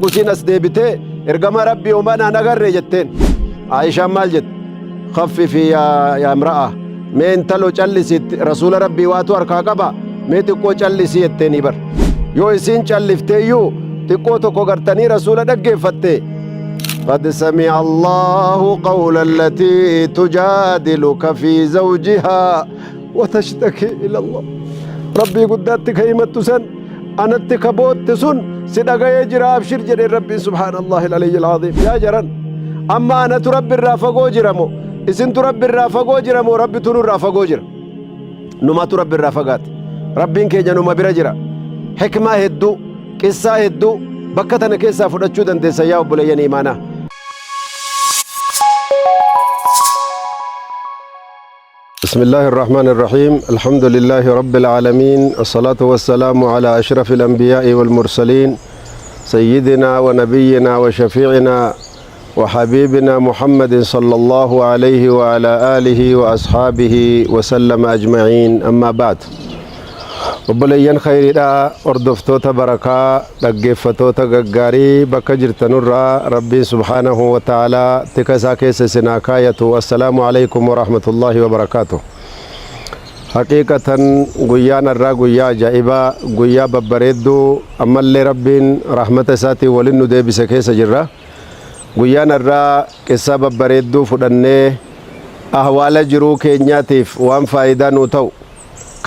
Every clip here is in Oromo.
قسين أسديبته إرقام ربي ومانا نقر جتين عائشة مال جت خففي يا امرأة مين تلو چلسي رسول ربي واتو أركا قبا مين تقو چلسي التيني بر يو إسين چلفته يو تقو تقو قرتني رسول دقه فته قد سمع الله قول التي تجادلك في زوجها وتشتكي إلى الله ربي قداتك هيمت سن أنا اتكبوت سن سدقا يجرى أبشر جري ربي سبحان الله العلي العظيم يا جرن أما أنا تربي الرافقو جرمو إسن تربي الرافقو جرمو ربي تنو الرافقو جرم نما تربي الرافقات ربي كي جنو ما برجرا حكمة هدو قصة هدو بكتنا كيسا فرشو دنتي سياو بليان إيمانا بسم الله الرحمن الرحيم الحمد لله رب العالمين الصلاة والسلام على أشرف الأنبياء والمرسلين سيدنا ونبينا وشفيعنا وحبيبنا محمد صلى الله عليه وعلى آله وأصحابه وسلم أجمعين أما بعد وبلين خيرا أردفتوتا بركة دقفتوتا غغاري بكجر تنرى ربي سبحانه وتعالى تكسا كيس سناكاية والسلام عليكم ورحمة الله وبركاته حقيقة قيان الرا قيا جائبا قيا ببريدو أما اللي ربين رحمة ساتي ولنو دي بسكيس جرى قيان الرا كسا ببريدو فدنه أحوال جرو كينياتيف وان فايدة نوتو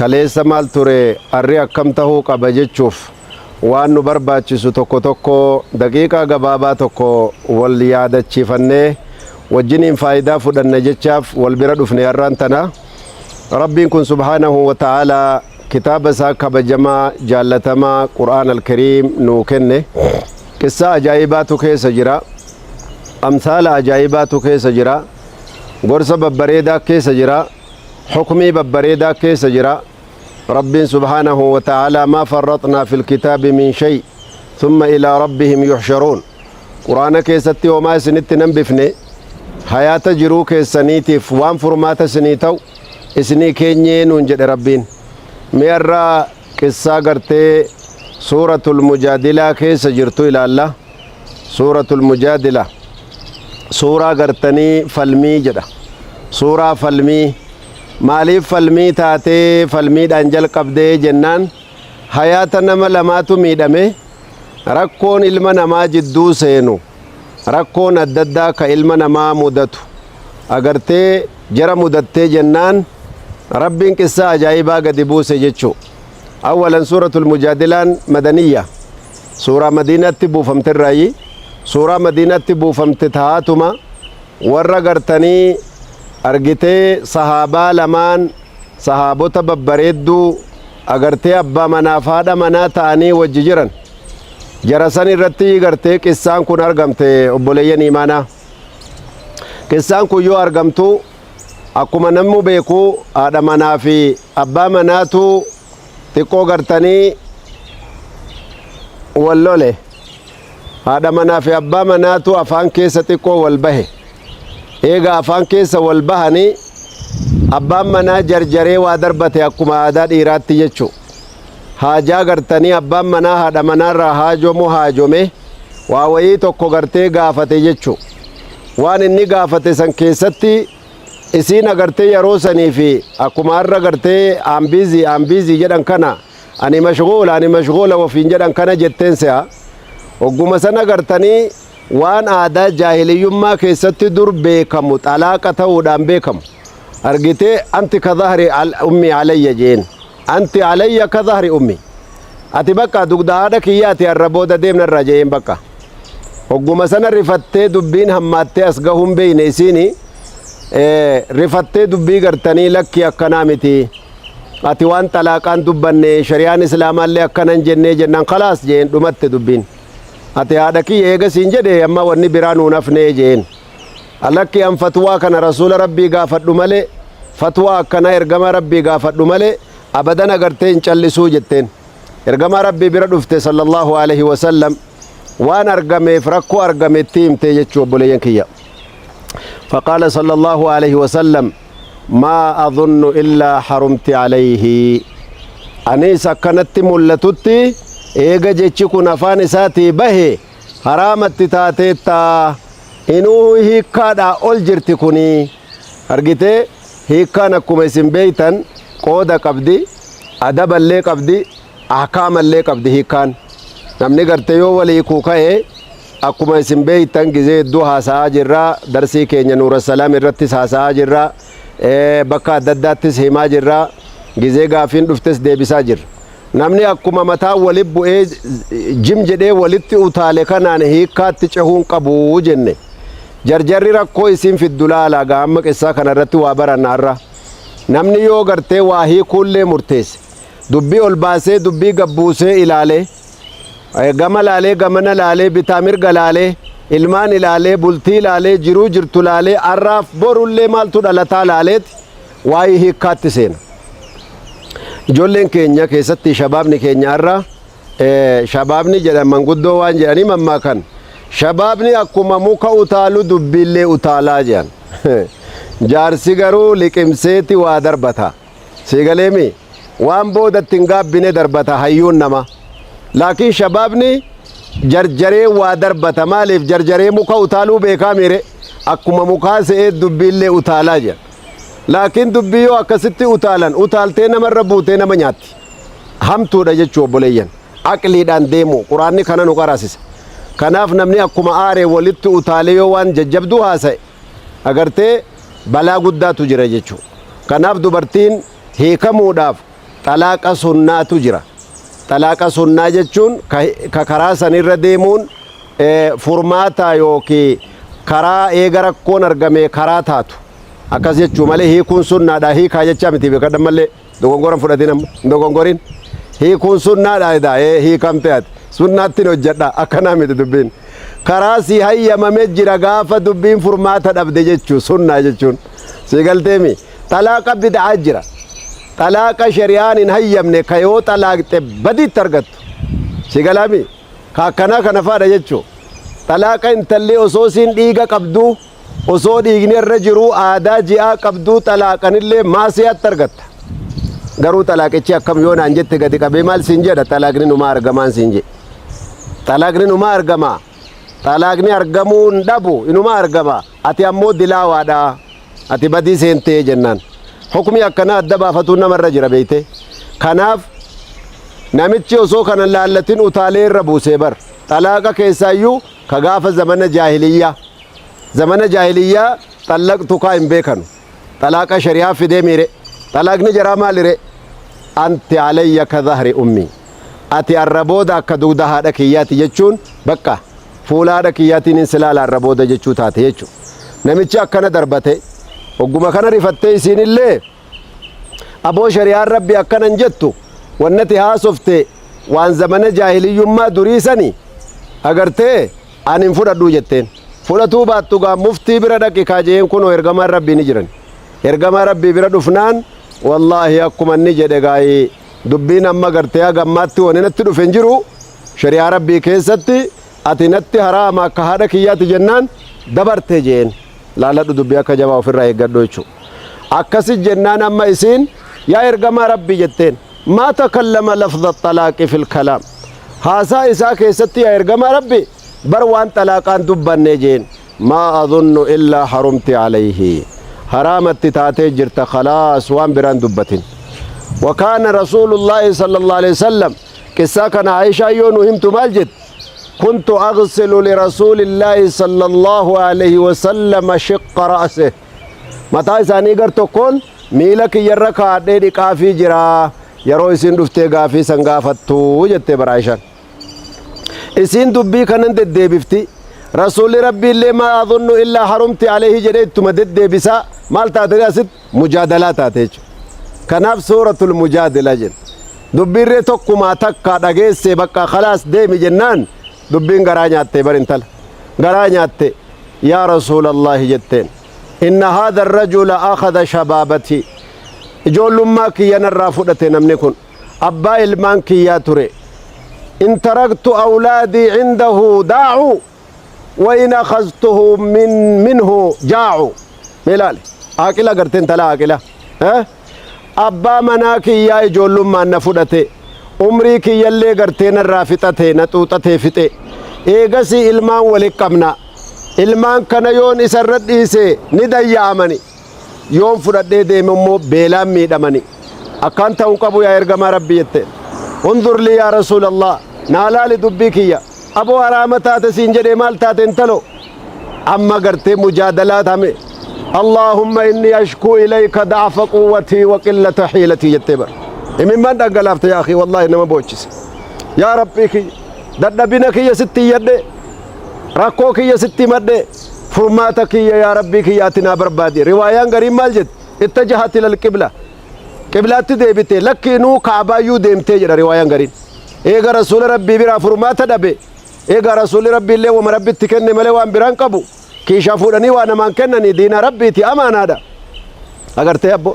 kaleessa maal ture arri akkam tahuu qaba jechuuf waan nu barbaachisu tokko tokko daqiiqaa gabaabaa tokko wal yaadachiifannee wajjiniin faayidaa fudhanne jechaaf wal bira dhufne har'aan tana rabbiin kun subhaanahu wa ta'aalaa kitaaba isaa kabajamaa jaallatamaa qur'aan alkariim nuu kenne qissa ajaa'ibaatu keessa jira amsaala ajaa'ibaatu keessa jira gorsa babbareedaa keessa jira حكمي ببريدا كيس جرا رب سبحانه وتعالى ما فرطنا في الكتاب من شيء ثم إلى ربهم يحشرون قرآن كيستي وما سنت ننبفني حياة جرو كيسانيتي فوان فرمات سنيتو اسني كينيين ونجد ربين ميرا كيسا قرتي سورة المجادلة كيس جرتو إلى الله سورة المجادلة سورة قرتني فالمي جدا سورة فالمي maaliif falmii taatee falmiidhaan jalqabdee jennaan hayaata nama lamaatu miidhame rakkoon ilma namaa jidduu seenu rakkoon adda addaa ka ilma namaa mudatu agartee jara mudattee jennaan rabbiin qissaa ajaa'ibaa gadi buuse jechuu awwalan suuratul mujaadilaan madaniyya suuraa madiinatti buufamterraayi suuraa madiinatti buufamte taatuma warra gartanii argitee sahaabaa lamaan sahaabota babbareedduu agartee abbaa manaaf haadha manaa ta'anii wajji jiran jara san irratti gartee qissaan kun argamte obboleeyyan imaanaa qissaan kun yoo argamtu akkuma namni beeku haadha manaa fi abbaa manaatu xiqqoo gartanii wal lole haadha manaa fi abbaa manaatu afaan keessa xiqqoo wal bahe eega afaan keessa wal bahanii abbaan manaa jarjaree waa darbate akkuma aadaa dhiiraatti jechu haajaa gartanii abbaan manaa haadha manaarraa haajome waa wayii tokko gartee gaafate jechu waan inni gaafate san keessatti isiin agartee yeroo sanii fi akkuma har'a gartee aambiizii jedhan kana ani mashghuula wafiin jedhan kana jetteen se'a ogguma sana gartanii waan aadaa jaahiliyyummaa keessatti dur beekamu xalaaqa ta'uudhaan beekamu argitee anti ka dhahri ummi alayya jeen anti alayya ka dhahri ummi ati bakka dugda haadha kiyyaati har'a booda deemnarra jeen bakka hogguma sana rifattee dubbiin hammaattee as gahuun beeyne isiini rifattee dubbii gartanii lakki akkanaa miti ati waan xalaaqaan dubbanne shari'aan islaamaallee akkanan jennee jennaan khalaas jeen dhumatte dubbiin ati haadha kiyya eega siin jedhe amma wanni biraa nuun hafnee jeen alakki an fatwaa kana rasuula rabbii gaafadhu malee fatwaa akkana ergama rabbii gaafadhu malee abadan agartee hin callisuu jetteen ergama rabbii bira dhufte sallallahu alaihi wasallam waan argameef rakkoo argametti himte jechuu obboleeyyan kiyya faqaala sallallahu alaihi wasallam maa adunnu illaa harumti alayhi anis akkanatti mul'atutti eega jechi kun afaan isaatii bahe haraamatti taateetta inuu hiikkaadhaa ol jirti kuni argitee hiikkaan akkuma isin beeytan qooda qabdi adaballee qabdi ahkaamallee qabdi hiikkaan namni gartee yoo walii kuu ka'e akkuma isin beeytan gizee hedduu haasa'aa jirra darsii keenya nuura salaam irrattis haasa'aa jirra bakka adda addaattis himaa jirra gizee gaafiin dhuftes deebisaa jirra namni akkuma mataa walit bu'ee jim jedhee walitti utaale kanaan hiikkaatti cehuun qabu jenne jarjarri rakkoo isin fiddu laala gaamma qissaa kanarratti waa barannaarra namni yoo gartee waa hiikuullee murteesse dubbii ol baasee dubbii gabbuusee ilaalee gama laalee gamana laalee bitaa mirga laalee ilmaan ilaalee bultii laalee jiruu jirtu laalee arraaf borullee maaltu dhalataa laaleeti waa'ee hiikkaatti seena ijoolleen keenya keessatti shabaabni keenya irra shabaabni jedhaman guddoo waan jedhanii mammaakan shabaabni akkuma muka utaalu dubbiillee utaalaa jedhan jaarsi garuu liqimseeti waa darbata sigaleemi waan boodatti hin gaabbine darbata hayyuun nama laakiin shabaabni jarjaree waa darbata maaliif jarjaree muka utaaluu beekaa mire akkuma mukaa se'ee dubbiillee utaalaa jedhan laakiin dubbii yoo akkasitti utaalan utaaltee namarra buutee nama nyaatti hamtuudha jechuu obboleeyyan aqliidhaan deemu quraanni kana nu qaraasisa kanaaf namni akkuma aaree walitti utaalee yoo waan jajjabduu haasa'e agartee balaa guddaatu jira jechuu kanaaf dubartiin hiikamuudhaaf xalaaqa sunnaatu jira xalaaqa sunnaa jechuun ka karaa sanirra deemuun furmaata yookiin karaa eega rakkoon argame karaa taatu akkas jechuu malee hiikuun sunnaadha hiikaa jechaa miti beekadhan malee dogongoran fudhatin dogongorin hiikuun sunnaadha hiikamte ati sunnaattiin hojjedha akkanaa miti dubbiin karaa si hayyamame jira gaafa dubbiin furmaata dhabde jechuu sunnaa jechuun si galteemi xalaaqa bid'aa jira xalaaqa shari'aan hin hayyamne ka yoo xalaaqxe badiitti argattu si galaami ka akkanaa kana faadha jechuu xalaaqa intalli osoo siin dhiiga qabduu osoo dhiigni irra jiru aadaa ji'aa qabduu xalaaqanillee maasiyaatti argatta garuu xalaaqichi akkam yoo naan jette gadi qabee maal siin jedha xalaaqni numaa argamaan siin jedhe xalaaqni numaa argama xalaaqni argamuu hin dhabu inumaa argama ati ammoo dilaawaadha ati badii seentee jennaan hukumi akkanaa adda baafatuu namarra jira beeyte kanaaf namichi osoo kana laallatin utaalee irra buusee bar xalaaqa keessaayyuu ka gaafa zamana jaahiliyyaa xallaqtu kaa hin beekanu xalaaqa shari'aa fidee miire xalaaqni jaraa maalire anti alayya ka dhahri ummi ati arrabooda akka dugda haadha kiyyaati jechuun bakka fuula haadha kiyyaatiin hin silaala arrabooda jechuu taate jechuu namichi akkana darbate ogguma kana rifattee isiinillee aboo shari'aan rabbi akkanan jettu wannati haasofte waan zamana jaahiliyyummaa duriisani agartee ani hin fudhadhuu jetteen fudhatuu baattu gaa muftii bira dhaqi kaajeen kunoo ergamaan rabbii ni jiran ergamaa rabbii bira dhufnaan wallaahi akkuma inni jedhe gaa'ii dubbiin amma gartee gammaatti wani natti dhufe hin jiru shari'aa rabbii keessatti ati natti haraama akka haadha kiyyaati jennaan dabarte jeen laaladhu dubbii akka jabaa ofirraa eeggadhu jechuu akkasi jennaan amma isiin yaa ergamaa rabbii jetteen maa takallama lafza xalaaqi fil kalaam haasaa isaa keessatti yaa ergamaa rabbii bar waan xalaaqaan dubbanne jeen maa adunnu illaa harumti alayhi haraamatti taatee jirta khalaas waan biraan dubbatin وكان رسول الله صلى الله عليه وسلم قصة كان عائشة يونو همتو مالجد كنت أغسل لرسول الله صلى الله عليه وسلم شق رأسه متى إساني قرتو كون ميلك يركا ديدي قافي جرا يرو إسين دفتي قافي سنقافتو جتة برعيشان إسين دبي كانت دي بفتي رسول ربي اللي ما أظن إلا حرمت عليه جريت تمدد دي بسا مالتا ترياسد مجادلات آتيج kanaaf suuratul mujaadila jedhe dubbirree tokkumaa takka dhageesse bakka khalaas deemi jennaan dubbiin garaa nyaatte bar intala garaa nyaatte yaa rasuulallahi jetteen inna haadha arrajula akhadha shabaabati ijoollummaa kiyyanarraa fudhate namni kun abbaa ilmaan kiyyaa ture in taraktu awlaadii cindahu daacu wa in akhaztuhu minhu jaacu meelaale aaqila garteen tala aaqila abbaa manaa kiyyaa ijoollummaan na fudhate umrii kiyyallee gartee narraa fixate na xuuxatee fixe eegasi ilmaan walitti qabna ilmaan kana yoon isarra dhiise ni dayyaamani yoon fudhadhee deeme immoo beelaan miidhamani akkaan ta'uu qabu yaa ergamaa rabbii jette undur li yaa rasuulallah naalaali dubbii kiyya aboo haraama taate siin jedhee maal taate intalo amma gartee mujaadalaa tame allahumma inni ashkuu ilayka da'fa quwwatii wa qillata hiilatii jettee bar imimmaan dhangalaafte yaa akhi wallahi nama boochise yaa rabbii kiyya dadhabina kiyya sitti yadde rakkoo kiyya sitti madde furmaata kiyya yaa rabbii kiyyaatinaa barbaadi riwaayaan gariin maal jette ittajahat ilal qibla qiblaatti deebite lakkiinuu kaabaayuu deemtee jedha riwaayaan gariin eega rasuula rabbii biraa furmaata dhabe eega rasuuli rabbii illee wama rabbitti kenne malee waan biraan qabu kiishaa fuudhanii waa namaan kennanii diina rabbiiti amaanaadha agartee abbo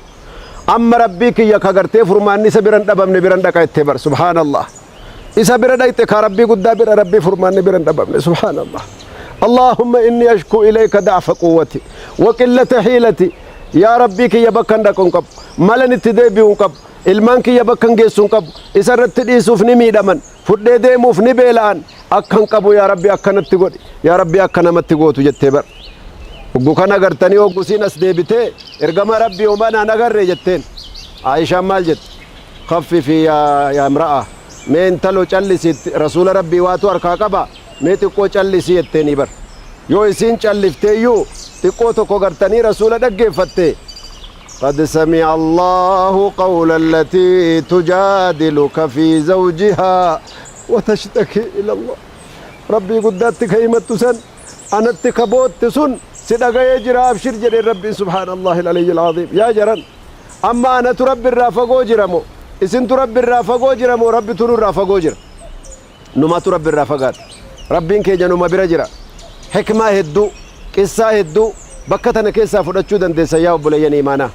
amma rabbii kiyya kagartee furmaanni isa biran dhabamne biran dhaqa ittee bar subhaanallah isa bira dhayte ka rabbii guddaa bira rabbii furmaanni biran dhabamne subhaanallah اللهم إني أشكو إليك ضعف قوتي وقلة حيلتي يا ربي كي يبكن دكون كب مالن تدبيون كب ilmaan kiyya bakkan geessuun qabu isarratti dhiisuuf ni miidhaman fudhee deemuuf ni beela'an akkan qabu yaa rabbi akkanatti godhi yaa rabbi akka namatti gootu jettee bar oggu kana agartanii oggusiin as deebitee ergama rabbi homanaan agarree jetteen Aishaan maal jette khaffifi yaa imra'a mee intalo callisi rasuula rabbii waatu harkaa qaba mee xiqqoo callisi jetteeni bar yoo isiin callifteeyyuu xiqqoo tokko gartanii rasuula dhaggeeffatte قد سمع الله قول التي تجادلك في زوجها وتشتكي إلى الله ربي قداتك هيمت سن أنا اتكبوت سن سدق يجرى أبشر جري ربي سبحان الله العلي العظيم يا جرن أما أنا تربي الرافقو جرمو إسن تربي الرافقو جرمو ربي تنو الرافقو جر نما تربي الرافقات ربي كي جنو ما برجرا حكمة هدو قصة هدو بكتنا كيسا فرشو دندسا يا أبو ليني مانا